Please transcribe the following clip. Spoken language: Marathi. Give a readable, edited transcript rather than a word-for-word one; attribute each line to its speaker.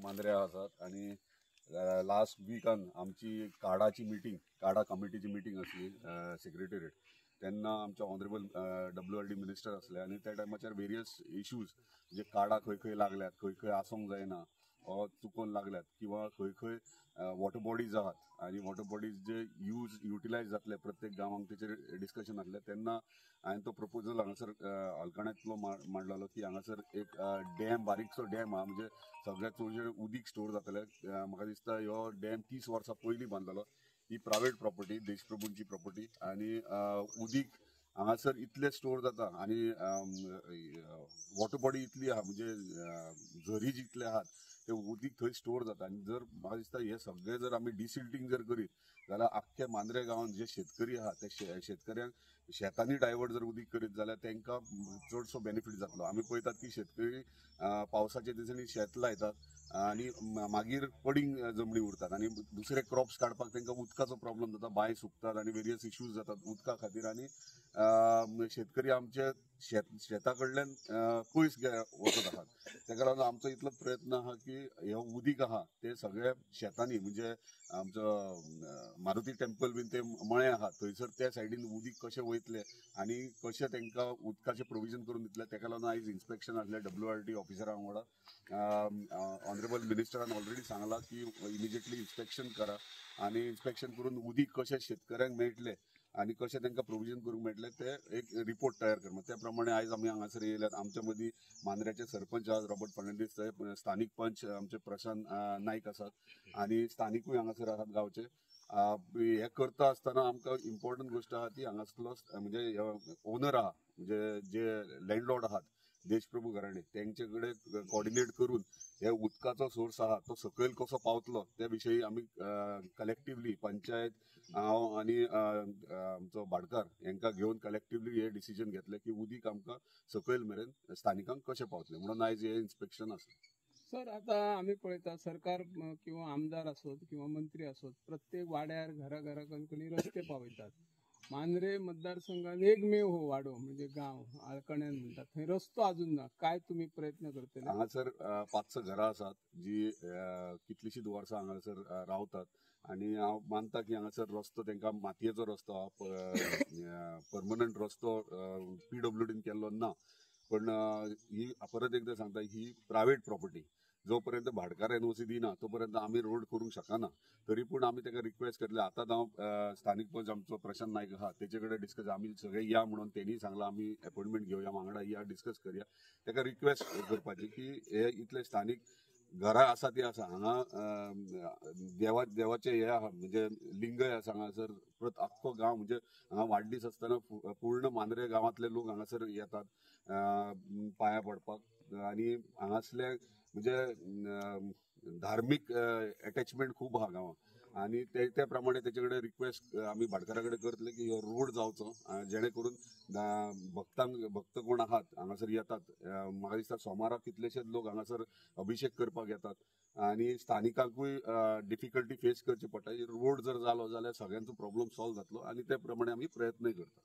Speaker 1: मांद्रे आसात आणि लास्ट विकान आमची काडाची मिटींग, काडा कमिटीची मिटींग असली सेक्रेटरीएट, तेन्ना आमचे ऑनरेबल WRD मिनिस्टर असले आणि त्या टायमाचेर वेरियस इश्यूज म्हणजे काडा खंय खंय लागल्यात, खंय खंय आसूंक जायना वा चुकोन लागल्यात, किंवा खंय खंय वॉटर बॉडीज आहात आणि वॉटर बॉडीज जे युटिलायज जातले प्रत्येक गांवांक तेचेर डिस्कशन जातले, तेन्ना हांवें तो प्रपोजल हांगासर हलकाण्यांतलो मांडलेलो की हांगासर एक डॅम, बारीकसो डॅम आहा, म्हणजे सगळ्यात चडशें उदीक स्टोर जातलें. म्हाका दिसता ह्यो डॅम 30 वर्सां पयलीं बांदलेलो. ही प्रायवेट प्रॉपर्टी, देशप्रभूंची प्रॉपर्टी, आणि उदीक हांगासर इतले स्टोर जाता आणि वॉटर बॉडी इतली आहा, म्हणजे झरी जितले आहात ते उदीक थंय स्टोर जाता. आणि जर म्हाका दिसता हे सगळें जर आमी डिसिल्टिंग जर करीत जाल्यार आख्ख्या मांद्रे गांवांत जे शेतकरी आहा ते शेतकऱ्यांक शेतांनी डायवर्ट जर उदीक करीत जाल्यार तांकां चडसो बेनिफीट जातलो. आमी पळयतात की शेतकरी पावसाच्या दिसांनी शेत लायतात आणि मागीर पडींग जमनी उरतात आणि दुसरे क्रॉप्स काडपाक तांकां उदकाचो प्रॉब्लम जाता, बांय सुकतात आणि वेरियस इश्यूज जातात उदका खातीर. आणि शेतकरी आमचे शेता कडल्यान पयस वचत आहात. ताका लागून आमचो इतलोच प्रयत्न आहा की हे उदीक आहा ते सगळे शेतांनी, म्हणजे आमचो मारुती टेम्पल बीन ते मळे आहात थंयसर त्या सायडीन उदीक कशें वयतले आणि कशें तांकां उदकाचें प्रोविजन करून दितले. ताका लागून आयज इन्स्पेक्शन आसलें WRD ऑफिसरां वांगडा. ऑनरेबल मिनिस्टरान ऑलरेडी सांगलां की इमिजिएटली इन्स्पेक्शन करा आणि इन्स्पेक्शन करून उदीक कशें शेतकऱ्यांक मेळटले आणि कशें तांकां प्रोविजन करूंक मेळटलें ते एक रिपोर्ट तयार करता. त्या प्रमाणे आयज आमी हांगासर येयल्यात. आमच्या मदीं मांद्र्याचे सरपंच आहात रॉबर्ट फर्नांडीस, थंय स्थानीक पंच आमचे प्रशांत नायक आसात आणि स्थानिकूय हांगासर आसात गांवचे. हे करता आसतना आमकां इम्पॉर्टंट गोष्ट आहा ती हांगासरलो म्हणजे ओनर आहा, म्हणजे जे लँडलॉर्ड आहात देशप्रभू घराणे, तेंचे कडेन कॉर्डिनेट करून हे उदकाचो सोर्स आहा तो सकयल कसो पावतलो त्या विशयी आमी कलेक्टिवली पंचायत, हांव आणि आमचो भाटकार हांकां घेवन कलेक्टिवली हे डिसिजन घेतले की उदीक आमकां सकयल मेरेन स्थानिकांक कशें पावतलें, म्हणून आयज हे इन्स्पेक्शन आसलें.
Speaker 2: सर, आता आम्ही पळयता सरकार किंवा आमदार असोत किंवा मंत्री असोत, प्रत्येक वाड्यार घरा कणकणी रस्ते पावयतात. मांद्रे मतदारसंघात एकमेव हो वाडो म्हणजे गाव आळकण्यान म्हणतात, थंय रस्तो अजून ना. काय तुम्ही प्रयत्न करतले?
Speaker 1: हांगासर 5-6 घरां आसात जी कितलीशींच वर्सां हांगासर रावतात आणि हांव मानता की हांगासर रस्तो तांकां मातयेचो रस्तो आहा, परमनंट रस्तो PWDन केल्लो ना. पण ही परत एकदा सांगता, ही प्रायवेट प्रॉपर्टी. जो पर्यंत भाटकार NOC दिना तो पर्यंत आमी रोड करूंक शकना. तरी पूण आमी ताका रिक्वेस्ट करतले. आतां हांव स्थानीक पंच आमचो प्रशांत नायक आहा तेचे कडेन डिस्कस, आमी सगळे या म्हणून तेणी सांगलां आमी अपॉइंटमेंट घेवया, वांगडा या डिस्कस करया. ताका रिक्वेस्ट करपाची की हे इतले स्थानीक घरां आसा ती आसा, हांगा देवाचे हे आहा, म्हणजे लिंगय आसा हांगासर. परत आख्खो गांव, म्हणजे हांगा वाडदीस आसतना पूर्ण मांद्रे गांवांतले लोक हांगासर येतात पांयां पडपाक. आणि हांगासले म्हणजे धार्मीक अटॅचमेंट खूब आहा गांवांत आणि त्या प्रमाणे तेचे कडेन रिक्वेस्ट आमी भाटकारा कडेन करतले की हो रोड जावचो, जेणे करून भक्त कोण आहात हांगासर येतात. म्हाका दिसता सोमाराक कितलेशेच लोक हांगासर अभिषेक करपाक येतात आणि स्थानिकांकूय डिफिकल्टी फेस करची पडटा. रोड जर जालो जाल्यार सगळ्यांचो प्रॉब्लेम सॉल्व जातलो आणि त्या प्रमाणे आमी प्रयत्नय करतात.